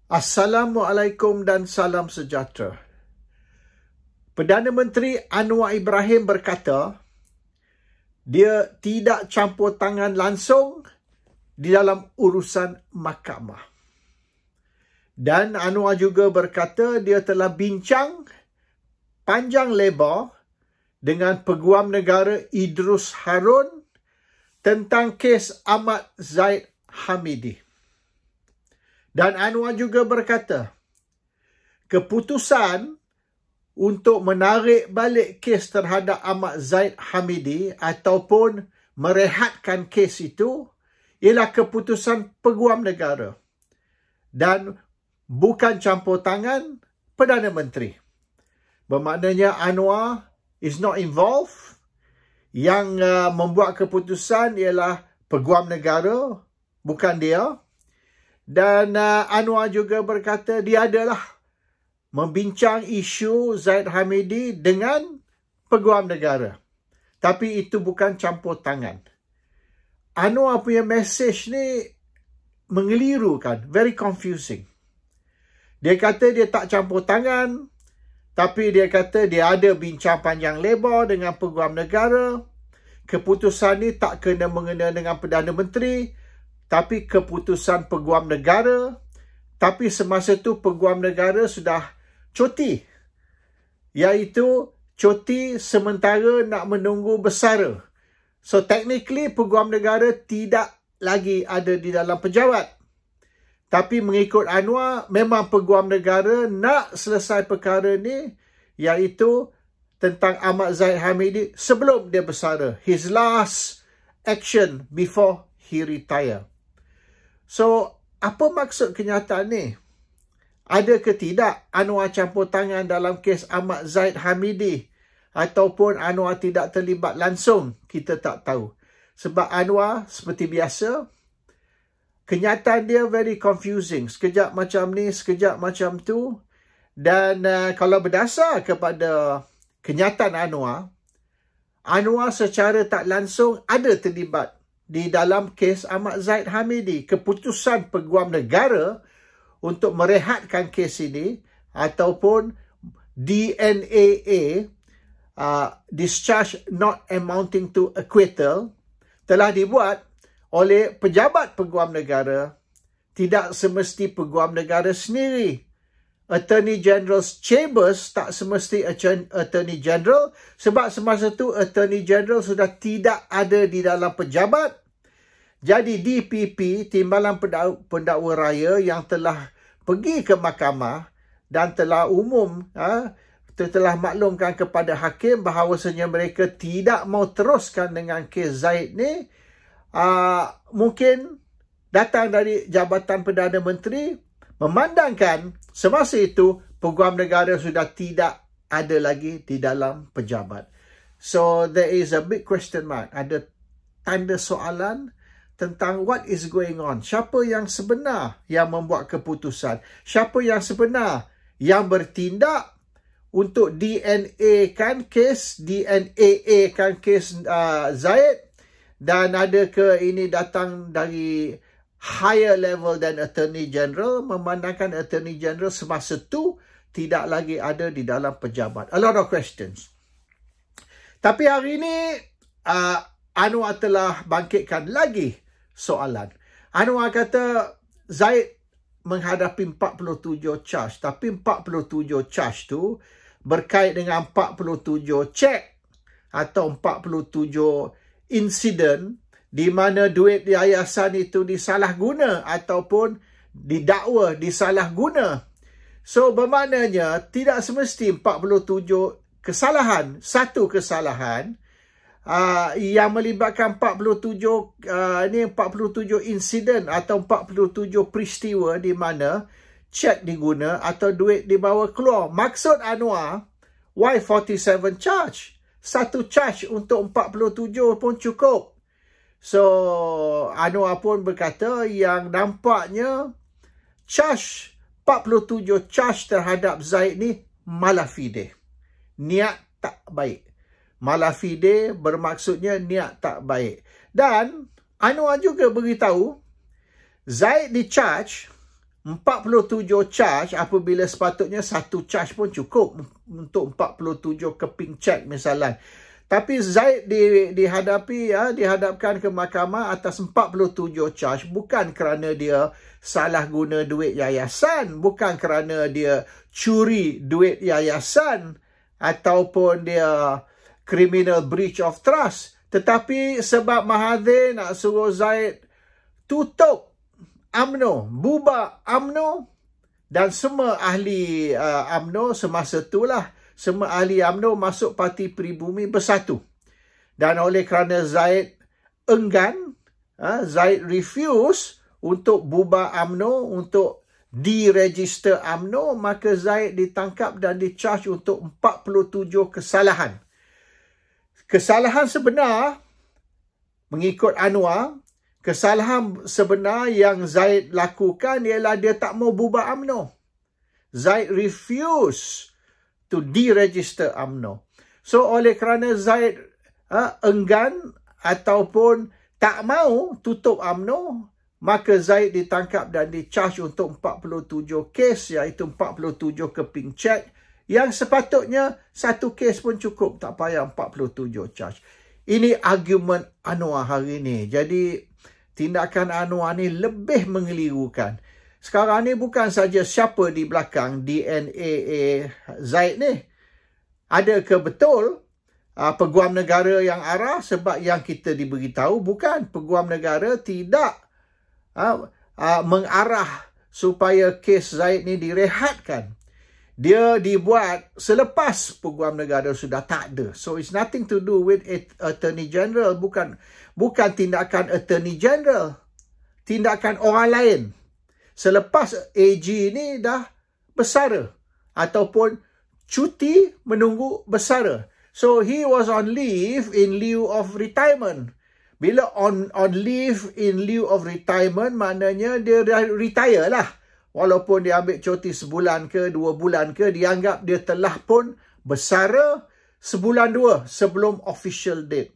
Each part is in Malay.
Assalamualaikum dan salam sejahtera. Perdana Menteri Anwar Ibrahim berkata, dia tidak campur tangan langsung di dalam urusan mahkamah. Dan Anwar juga berkata dia telah bincang panjang lebar dengan Peguam Negara Idrus Harun tentang kes Ahmad Zahid Hamidi. Dan Anwar juga berkata, keputusan untuk menarik balik kes terhadap Ahmad Zahid Hamidi ataupun merehatkan kes itu ialah keputusan Peguam Negara dan bukan campur tangan Perdana Menteri. Bermaknanya Anwar is not involved. Yang membuat keputusan ialah Peguam Negara, bukan dia. Dan Anwar juga berkata dia adalah membincang isu Zahid Hamidi dengan Peguam Negara. Tapi itu bukan campur tangan. Anwar punya message ni mengelirukan, very confusing. Dia kata dia tak campur tangan, tapi dia kata dia ada bincang panjang lebar dengan Peguam Negara. Keputusan ni tak kena-mengena dengan Perdana Menteri, tapi keputusan Peguam Negara. Tapi semasa tu Peguam Negara sudah cuti, iaitu cuti sementara nak menunggu bersara. So technically Peguam Negara tidak lagi ada di dalam pejabat. Tapi mengikut Anwar, memang Peguam Negara nak selesai perkara ni, iaitu tentang Ahmad Zahid Hamidi sebelum dia bersara. His last action before he retire. So, apa maksud kenyataan ni? Ada ke tidak Anwar campur tangan dalam kes Ahmad Zahid Hamidi? Ataupun Anwar tidak terlibat langsung? Kita tak tahu. Sebab Anwar, seperti biasa, kenyataan dia very confusing. Sekejap macam ni, sekejap macam tu. Dan kalau berdasar kepada kenyataan Anwar, Anwar secara tak langsung ada terlibat di dalam kes Ahmad Zahid Hamidi. Keputusan Peguam Negara untuk merehatkan kes ini ataupun DNAA, discharge not amounting to acquittal, telah dibuat oleh pejabat Peguam Negara. Tidak semesti Peguam Negara sendiri. Attorney General's Chambers tak semesti Attorney General, sebab semasa tu Attorney General sudah tidak ada di dalam pejabat. Jadi DPP, Timbalan Pendakwa Raya yang telah pergi ke mahkamah dan telah telah maklumkan kepada hakim bahawasanya mereka tidak mau teruskan dengan kes Zahid ni, mungkin datang dari Jabatan Perdana Menteri memandangkan semasa itu Peguam Negara sudah tidak ada lagi di dalam pejabat. So there is a big question mark. Ada tanda soalan tentang what is going on. Siapa yang sebenar yang membuat keputusan? Siapa yang sebenar yang bertindak untuk DNA kan kes Zahid? Dan adakah ini datang dari higher level than Attorney General, memandangkan Attorney General semasa tu tidak lagi ada di dalam pejabat. A lot of questions. Tapi hari ini Anwar telah bangkitkan lagi soalan. Anwar kata Zahid menghadapi 47 charge, tapi 47 charge tu berkait dengan 47 cek atau 47 insiden di mana duit yayasan itu disalahguna ataupun didakwa disalahguna. So, bermaknanya tidak semesti 47 kesalahan, satu kesalahan yang melibatkan 47 insiden atau 47 peristiwa di mana cek diguna atau duit dibawa keluar. Maksud Anwar, why 47 charge? Satu charge untuk 47 pun cukup. So, Anwar pun berkata yang nampaknya charge 47 charge terhadap Zahid ni malafide. Niat tak baik. Malafide bermaksudnya niat tak baik. Dan Anwar juga beritahu Zahid di charge 47 charge apabila sepatutnya satu charge pun cukup untuk 47 keping cek misalnya. Tapi Zaid dihadapkan ke mahkamah atas 47 charge bukan kerana dia salah guna duit yayasan, bukan kerana dia curi duit yayasan ataupun dia criminal breach of trust, tetapi sebab Mahathir nak suruh Zaid tutup UMNO, bubar UMNO, dan semua ahli UMNO semasa itulah, semua ahli UMNO masuk Parti Peribumi bersatu. Dan oleh kerana Zaid enggan, Zaid refuse untuk bubar UMNO, untuk diregister UMNO, maka Zaid ditangkap dan dicharge untuk 47 kesalahan. Kesalahan sebenar, mengikut Anwar, kesalahan sebenar yang Zaid lakukan ialah dia tak mau bubar UMNO. Zaid refuse to deregister UMNO. So oleh kerana Zaid enggan ataupun tak mau tutup UMNO, maka Zaid ditangkap dan dicharge untuk 47 kes, iaitu 47 keping cek, yang sepatutnya satu kes pun cukup, tak payah 47 charge. Ini argument Anwar hari ini. Jadi tindakan Anwar ni lebih mengelirukan. Sekarang ni bukan saja siapa di belakang DNA Zaid ni. Adakah betul Peguam Negara yang arah? Sebab yang kita diberitahu bukan. Peguam Negara tidak mengarah supaya kes Zaid ni direhatkan. Dia dibuat selepas Peguam Negara sudah tak ada. So it's nothing to do with Attorney General. Bukan tindakan Attorney General. Tindakan orang lain. Selepas AG ni dah bersara. Ataupun cuti menunggu bersara. So he was on leave in lieu of retirement. Bila on leave in lieu of retirement, maknanya dia dah retire lah. Walaupun dia ambil cuti sebulan ke 2 bulan ke, dianggap dia telah pun bersara sebulan 2 sebelum official date.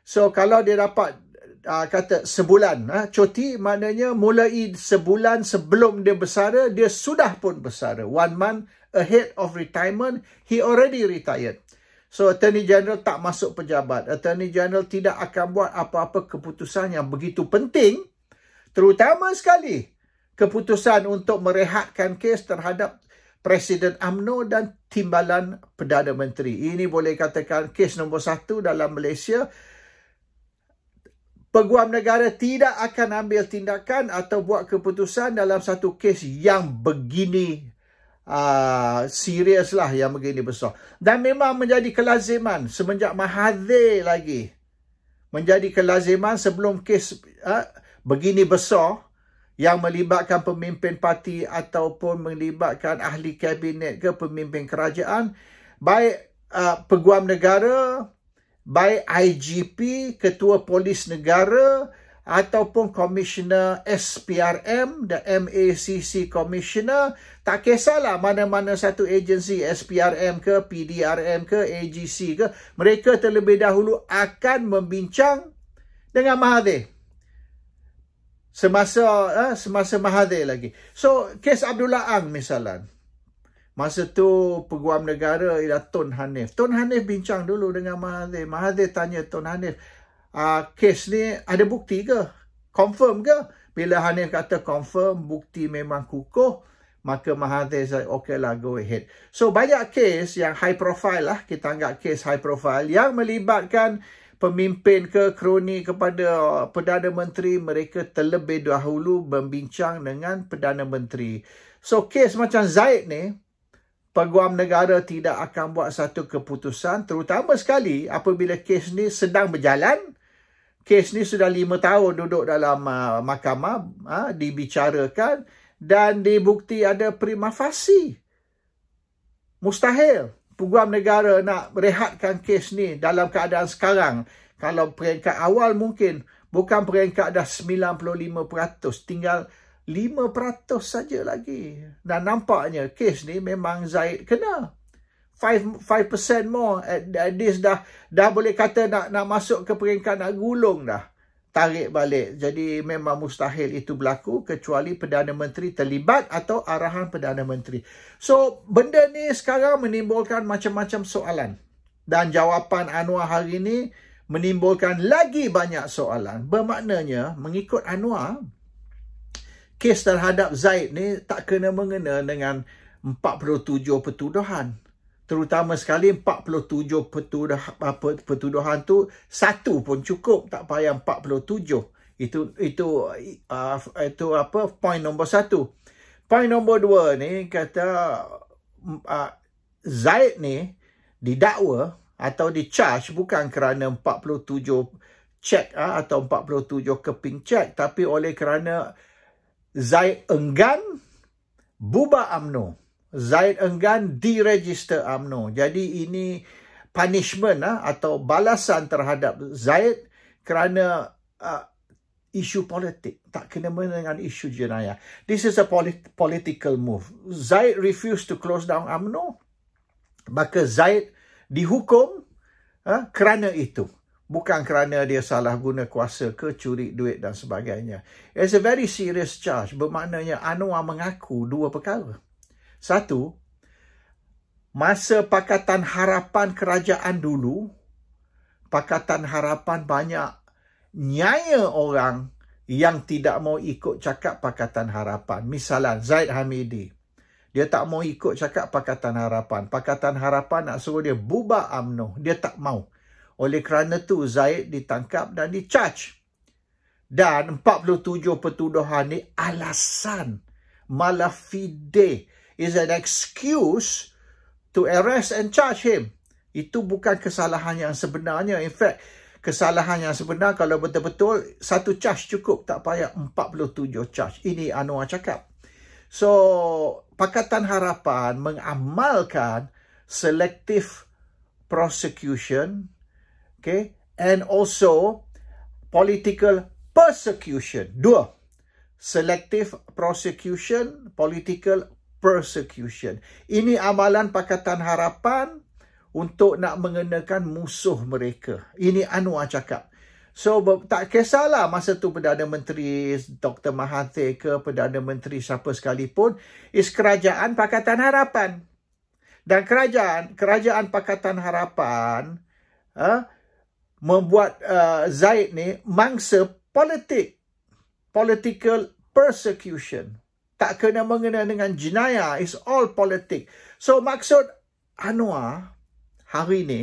So kalau dia dapat kata sebulan cuti, maknanya mulai sebulan sebelum dia bersara, dia sudah pun bersara. 1 month ahead of retirement, he already retired. So Attorney General tak masuk pejabat. Attorney General tidak akan buat apa-apa keputusan yang begitu penting, terutama sekali keputusan untuk merehatkan kes terhadap Presiden UMNO dan Timbalan Perdana Menteri. Ini boleh katakan kes nombor 1 dalam Malaysia. Peguam Negara tidak akan ambil tindakan atau buat keputusan dalam satu kes yang begini serius lah, yang begini besar. Dan memang menjadi kelaziman semenjak Mahathir lagi. Menjadi kelaziman sebelum kes begini besar, yang melibatkan pemimpin parti ataupun melibatkan ahli kabinet ke pemimpin kerajaan, baik Peguam Negara, baik IGP, Ketua Polis Negara, ataupun Komisioner SPRM dan MACC Komisioner, tak kisahlah mana-mana satu agensi, SPRM ke, PDRM ke, AGC ke, mereka terlebih dahulu akan membincang dengan Mahathir. Semasa Mahathir lagi. So, kes Abdullah Ang misalnya. Masa tu Peguam Negara ialah Tun Hanif. Tun Hanif bincang dulu dengan Mahathir. Mahathir tanya Tun Hanif, kes ni ada bukti ke? Confirm ke? Bila Hanif kata confirm, bukti memang kukuh, maka Mahathir say, okay lah, go ahead. So, banyak kes yang high profile lah. Kita anggap kes high profile yang melibatkan pemimpin ke kroni kepada Perdana Menteri, mereka terlebih dahulu membincang dengan Perdana Menteri. So, kes macam Zaid ni, Peguam Negara tidak akan buat satu keputusan, terutama sekali apabila kes ni sedang berjalan. Kes ni sudah 5 tahun duduk dalam mahkamah, dibicarakan dan dibukti ada prima facie. Mustahil Peguam Negara nak rehatkan kes ni dalam keadaan sekarang. Kalau peringkat awal mungkin, bukan peringkat dah 95%, tinggal 5% saja lagi. Dan nampaknya kes ni memang Zaid kena. 5% more. At this dah boleh kata nak masuk ke peringkat nak gulung dah. tarik balik. Jadi memang mustahil itu berlaku kecuali Perdana Menteri terlibat atau arahan Perdana Menteri. So, benda ni sekarang menimbulkan macam-macam soalan. Dan jawapan Anwar hari ini menimbulkan lagi banyak soalan. Bermaknanya, mengikut Anwar, kes terhadap Zaid ni tak kena-mengena dengan 47 pertuduhan. Terutama sekali 47 pertuduhan tu satu pun cukup, tak payah 47. Itu apa point nombor 1. Point nombor 2 ni kata Zaid ni didakwa atau di-charge bukan kerana 47 cek atau 47 keping cek, tapi oleh kerana Zaid enggan bubar UMNO. Zaid enggan diregister UMNO. Jadi ini punishment atau balasan terhadap Zaid kerana isu politik. Tak kena dengan isu jenayah. This is a political move. Zaid refused to close down UMNO. Maka Zaid dihukum kerana itu. Bukan kerana dia salah guna kuasa ke, curi duit dan sebagainya. It's a very serious charge. Bermaknanya Anwar mengaku dua perkara. Satu, masa Pakatan Harapan kerajaan dulu, Pakatan Harapan banyak nyaya orang yang tidak mau ikut cakap Pakatan Harapan. Misalan, Zaid Hamidi. Dia tak mau ikut cakap Pakatan Harapan. Pakatan Harapan nak suruh dia bubar UMNO. Dia tak mau. Oleh kerana tu, Zaid ditangkap dan di-charge. Dan 47 pertuduhan ni alasan malafide, is an excuse to arrest and charge him. Itu bukan kesalahan yang sebenarnya. In fact, kesalahan yang sebenar kalau betul-betul satu charge cukup. Tak payah 47 charge. Ini Anwar cakap. So, Pakatan Harapan mengamalkan selective prosecution, okay, and also political persecution. Dua. Selective prosecution, political persecution. Ini amalan Pakatan Harapan untuk nak mengenakan musuh mereka. Ini Anwar cakap. So, tak kisahlah masa tu Perdana Menteri Dr. Mahathir ke Perdana Menteri siapa sekalipun, is kerajaan Pakatan Harapan. Dan kerajaan Pakatan Harapan membuat Zaid ni mangsa politik. Political persecution. Tak kena mengena dengan jenayah. It's all politik. So, maksud Anwar hari ni,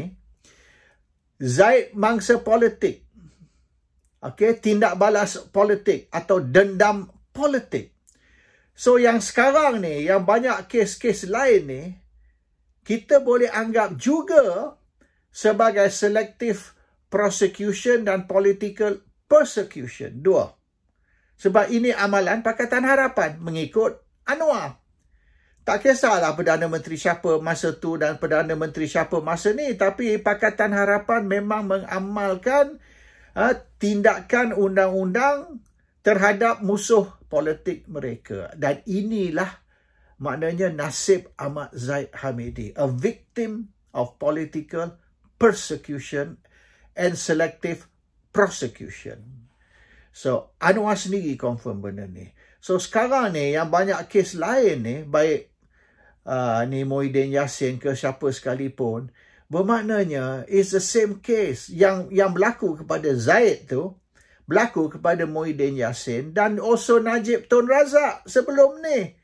Zaid mangsa politik. Okay, tindak balas politik atau dendam politik. So, yang sekarang ni, yang banyak kes-kes lain ni, kita boleh anggap juga sebagai selective prosecution dan political persecution. Dua. Sebab ini amalan Pakatan Harapan mengikut Anwar. Tak kisahlah Perdana Menteri siapa masa tu dan Perdana Menteri siapa masa ni. Tapi Pakatan Harapan memang mengamalkan tindakan undang-undang terhadap musuh politik mereka. Dan inilah maknanya nasib Ahmad Zaid Hamidi. A victim of political persecution and selective prosecution. So, Anwar sendiri confirm benda ni. So, sekarang ni, yang banyak kes lain ni, baik ni Muhyiddin Yassin ke siapa sekalipun, bermaknanya, it's the same case. Yang berlaku kepada Zaid tu, berlaku kepada Muhyiddin Yassin dan also Najib Tun Razak sebelum ni.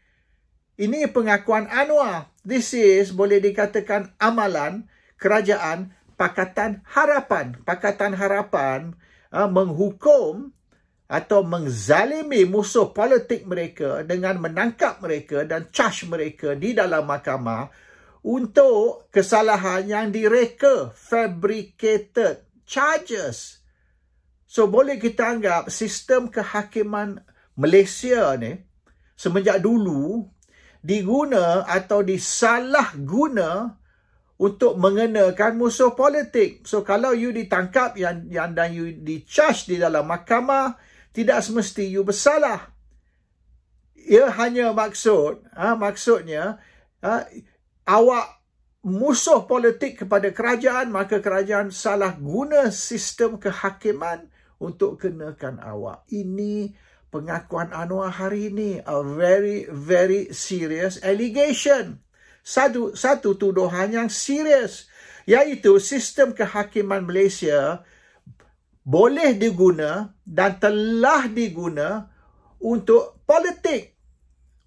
Ini pengakuan Anwar. This is, boleh dikatakan, amalan kerajaan Pakatan Harapan. Pakatan Harapan menghukum atau mengzalimi musuh politik mereka dengan menangkap mereka dan charge mereka di dalam mahkamah untuk kesalahan yang direka, fabricated charges. So, boleh kita anggap sistem kehakiman Malaysia ni semenjak dulu diguna atau disalahguna untuk mengenakan musuh politik. So, kalau you ditangkap dan you di-charge di dalam mahkamah, tidak semesti you bersalah. Ia hanya maksudnya awak musuh politik kepada kerajaan, maka kerajaan salah guna sistem kehakiman untuk kenakan awak. Ini pengakuan Anwar hari ini, a very, very serious allegation. Satu tuduhan yang serius, iaitu sistem kehakiman Malaysia boleh diguna dan telah diguna untuk politik,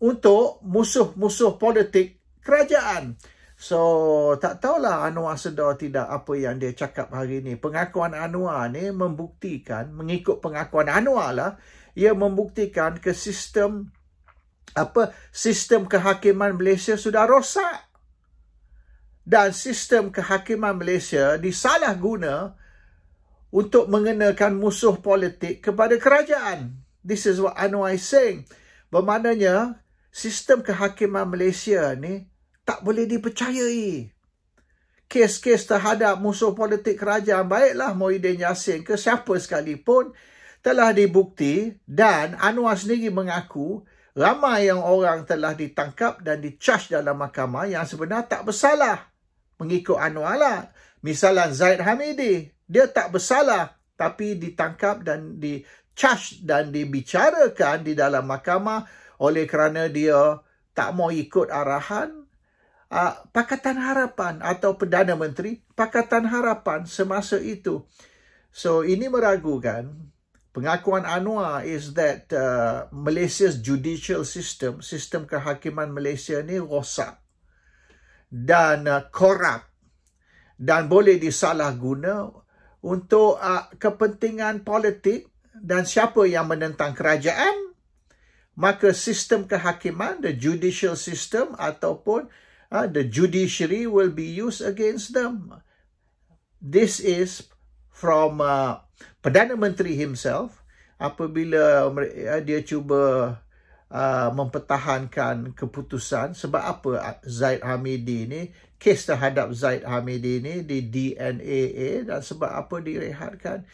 untuk musuh-musuh politik kerajaan. So, tak tahulah Anwar sedar tidak apa yang dia cakap hari ini. Pengakuan Anwar ni membuktikan, mengikut pengakuan Anwar lah, ia membuktikan ke sistem kehakiman Malaysia sudah rosak. Dan sistem kehakiman Malaysia disalahguna untuk mengenakan musuh politik kepada kerajaan. This is what Anwar is saying. Bermaknanya, sistem kehakiman Malaysia ni tak boleh dipercayai. Kes-kes terhadap musuh politik kerajaan, baiklah Muhyiddin Yassin ke siapa sekalipun, telah dibukti dan Anwar sendiri mengaku ramai yang orang telah ditangkap dan di-charge dalam mahkamah yang sebenarnya tak bersalah. Mengikut Anwar lah. Misalnya Zaid Hamidi, dia tak bersalah tapi ditangkap dan di-charge dan dibicarakan di dalam mahkamah oleh kerana dia tak mau ikut arahan Pakatan Harapan atau Perdana Menteri Pakatan Harapan semasa itu. So ini meragukan. Pengakuan Anwar is that Malaysia's judicial system, sistem kehakiman Malaysia ni rosak dan korup dan boleh disalahguna untuk kepentingan politik, dan siapa yang menentang kerajaan, maka sistem kehakiman, the judicial system ataupun the judiciary will be used against them. This is from Perdana Menteri himself apabila dia cuba mempertahankan keputusan. Sebab apa Zaid Hamidi ni, kes terhadap Zaid Hamidi ni di DNAA, dan sebab apa direhatkan?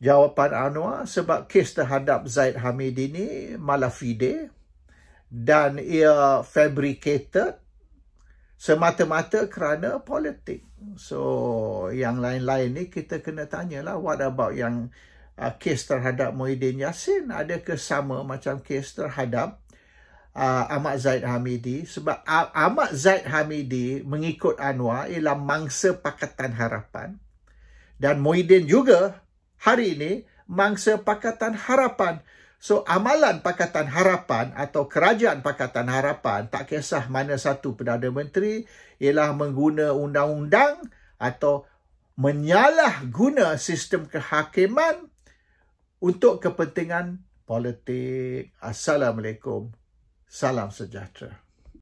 Jawapan Anwar, sebab kes terhadap Zaid Hamidi ni malafide dan ia fabricated semata-mata kerana politik. So, yang lain-lain ni kita kena tanyalah, what about yang kes terhadap Muhyiddin Yassin? Adakah sama macam kes terhadap Ahmad Zaid Hamidi? Sebab Ahmad Zaid Hamidi mengikut Anwar ialah mangsa Pakatan Harapan, dan Muhyiddin juga hari ini mangsa Pakatan Harapan. So, amalan Pakatan Harapan atau kerajaan Pakatan Harapan, tak kisah mana satu Perdana Menteri, ialah mengguna undang-undang atau menyalahguna sistem kehakiman untuk kepentingan politik. Assalamualaikum. Salam sejahtera.